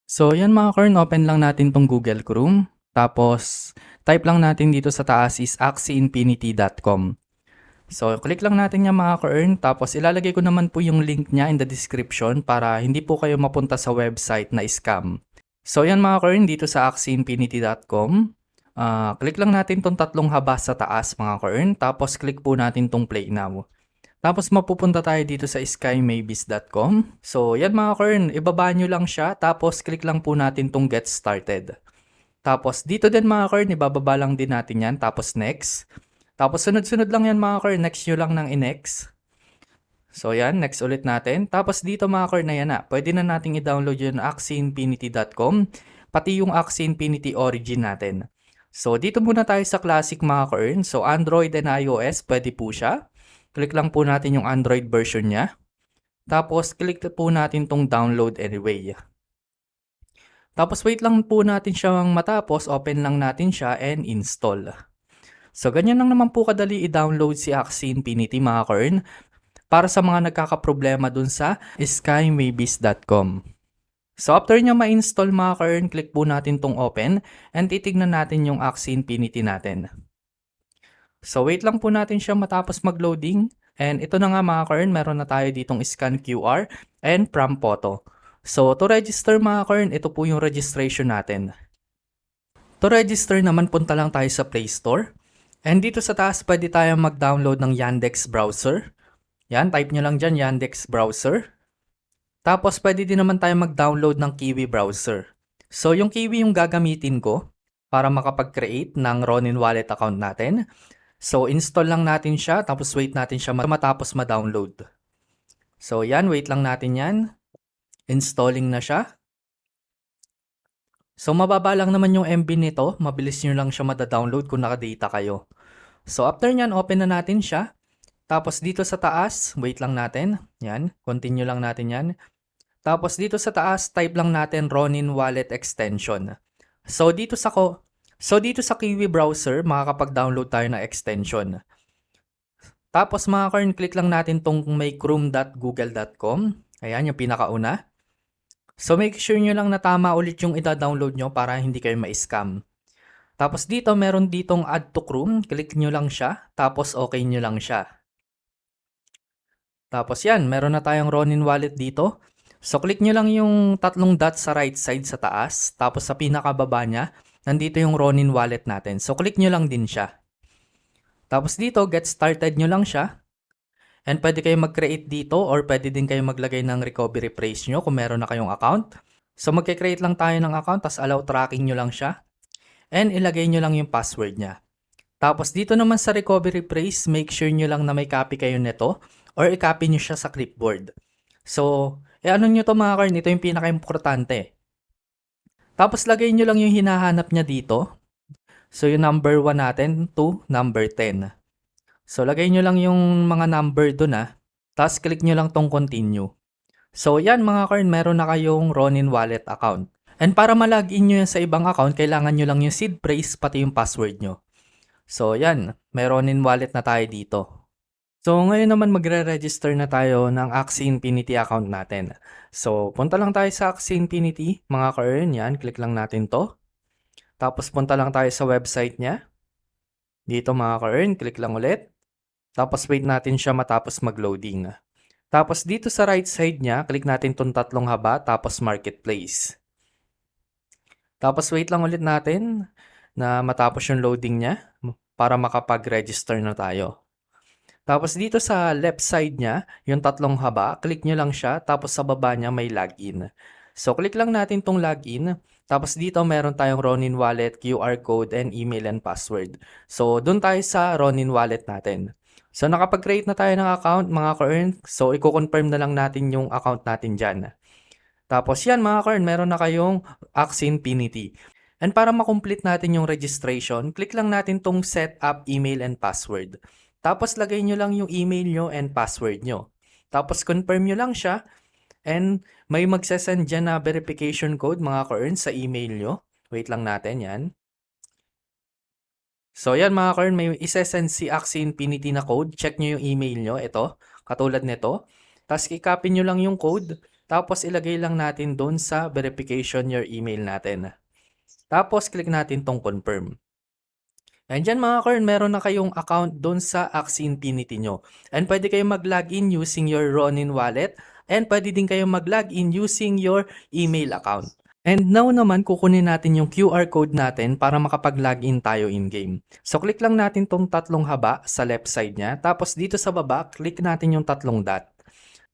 So, yan mga Kern, open lang natin tong Google Chrome. Tapos, type lang natin dito sa taas is axieinfinity.com. So, click lang natin yan mga Kern. Tapos, ilalagay ko naman po yung link niya in the description para hindi po kayo mapunta sa website na scam. So, yan mga Kern, dito sa axieinfinity.com. Click lang natin tong tatlong haba sa taas mga Kern. Tapos, click po natin tong play now. Tapos mapupunta tayo dito sa skymaybis.com. So, yan mga Kern, ibaba nyo lang siya. Tapos, click lang po natin tong get started. Tapos, dito din mga Kern, ibababa lang din natin yan. Tapos, next. Tapos, sunod-sunod lang yan mga Kern. Next nyo lang ng i-next. So, yan. Next ulit natin. Tapos, dito mga Kern na yan na. Pwede na nating i-download yung axieinfinity.com. Pati yung Axie Infinity Origin natin. So, dito muna tayo sa classic mga Kern. So, Android and iOS, pwede po siya. Click lang po natin yung Android version niya. Tapos, click po natin tong download anyway. Tapos, wait lang po natin siyang matapos. Open lang natin siya and install. So, ganyan lang naman po kadali i-download si Axie Infinity mga Kern para sa mga nagkakaproblema dun sa skymaybis.com. So, after nyo ma-install mga Kern, click po natin tong open and titignan natin yung Axie Infinity natin. So, wait lang po natin siya matapos mag-loading. And ito na nga mga Kern, meron na tayo ditong scan QR and prompt photo. So, to register mga Kern, ito po yung registration natin. To register naman, punta lang tayo sa Play Store. And dito sa taas, pwede tayo mag-download ng Yandex browser. Yan, type nyo lang dyan, Yandex browser. Tapos, pwede din naman tayo mag-download ng Kiwi browser. So, yung Kiwi yung gagamitin ko para makapag-create ng Ronin Wallet account natin. So, install lang natin siya, tapos wait natin siya matapos ma-download. So, yan, wait lang natin yan. Installing na siya. So, mababa lang naman yung MB nito. Mabilis nyo lang siya mada-download kung naka-data kayo. So, after nyan, open na natin siya. Tapos, dito sa taas, wait lang natin. Yan, continue lang natin yan. Tapos, dito sa taas, type lang natin Ronin Wallet Extension. So, dito sa Kiwi browser, makakapag-download tayo ng extension. Tapos mga Kern, click lang natin tong may chrome.google.com. Ayan, yung pinakauna. So make sure nyo lang na tama ulit yung ita-download nyo para hindi kayo ma-scam. Tapos dito, meron ditong add to Chrome. Click nyo lang siya. Tapos okay nyo lang siya. Tapos yan, meron na tayong Ronin Wallet dito. So click nyo lang yung tatlong dots sa right side sa taas. Tapos sa pinakababa niya, nandito yung Ronin Wallet natin. So click nyo lang din siya. Tapos dito, get started nyo lang siya. And pwede kayo mag-create dito or pwede din kayo maglagay ng recovery phrase nyo kung meron na kayong account. So magke-create lang tayo ng account, tapos allow tracking nyo lang siya. And ilagay nyo lang yung password niya. Tapos dito naman sa recovery phrase, make sure nyo lang na may copy kayo nito or i-copy nyo siya sa clipboard. So, ano nyo to mga Kern, ito yung pinaka-importante. Tapos lagay nyo lang yung hinahanap niya dito. So yung number 1 natin to number 10. So, lagay nyo lang yung mga number dun Tapos, click nyo lang tong continue. So, yan mga Kern, meron na kayong Ronin Wallet account. And para ma-login nyo yan sa ibang account, kailangan nyo lang yung seed phrase pati yung password nyo. So, yan. May Ronin Wallet na tayo dito. So, ngayon naman magre-register na tayo ng Axie Infinity account natin. So, punta lang tayo sa Axie Infinity, mga Kern. Yan, click lang natin to. Tapos, punta lang tayo sa website niya. Dito mga Kern, click lang ulit. Tapos wait natin siya matapos mag-loading. Tapos dito sa right side niya, click natin itong tatlong haba, tapos marketplace. Tapos wait lang ulit natin na matapos yung loading niya para makapag-register na tayo. Tapos dito sa left side niya, yung tatlong haba, click nyo lang siya, tapos sa baba niya may login. So click lang natin tong login. Tapos dito meron tayong Ronin Wallet, QR code, and email and password. So dun tayo sa Ronin Wallet natin. So, nakapag-create na tayo ng account, mga Kern. So, i-confirm na lang natin yung account natin dyan. Tapos yan, mga Kern, meron na kayong Axie Infinity. And para makomplete natin yung registration, click lang natin tong set up email and password. Tapos, lagay nyo lang yung email nyo and password nyo. Tapos, confirm nyo lang siya. And may magsasend dyan na verification code, mga Kern, sa email nyo. Wait lang natin yan. So, yan mga Kern, may isesend si Axie Infinity na code. Check nyo yung email nyo. Ito, katulad nito. Tapos, i-copy nyo lang yung code. Tapos ilagay lang natin doon sa verification your email natin. Tapos click natin tong confirm. And dyan mga Kern, meron na kayong account doon sa Axie Infinity nyo. And pwede kayong mag-login using your Ronin wallet. And pwede din kayong mag-login using your email account. And now naman, kukunin natin yung QR code natin para makapag-login tayo in-game. So click lang natin tong tatlong haba sa left side niya. Tapos dito sa baba, click natin yung tatlong dot.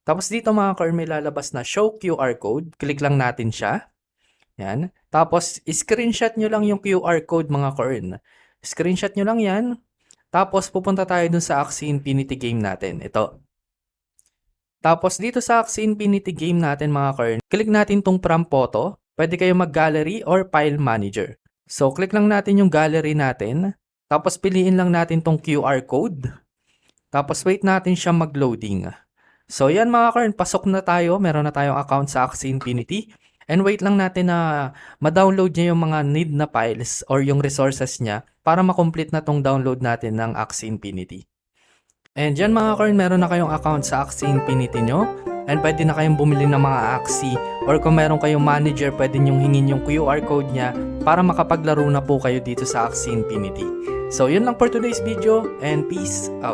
Tapos dito mga Kern, may lalabas na show QR code. Click lang natin siya. Yan. Tapos, screenshot nyo lang yung QR code mga Kern. Screenshot nyo lang yan. Tapos, pupunta tayo dun sa Axie Infinity game natin. Ito. Tapos, dito sa Axie Infinity game natin mga Kern, click natin tong from photo. Pwede kayo mag-gallery or file manager. So, click lang natin yung gallery natin. Tapos, piliin lang natin tong QR code. Tapos, wait natin siya mag-loading. So, yan mga Kern, pasok na tayo. Meron na tayong account sa Axie Infinity. And wait lang natin na ma-download niya yung mga need na files or yung resources niya para ma-complete na tong download natin ng Axie Infinity. And dyan mga Kern, meron na kayong account sa Axie Infinity nyo. And pwede na kayong bumili ng mga Axie. Or kung meron kayong manager, pwede nyong hingin yung QR code niya para makapaglaro na po kayo dito sa Axie Infinity. So yun lang for today's video and peace out.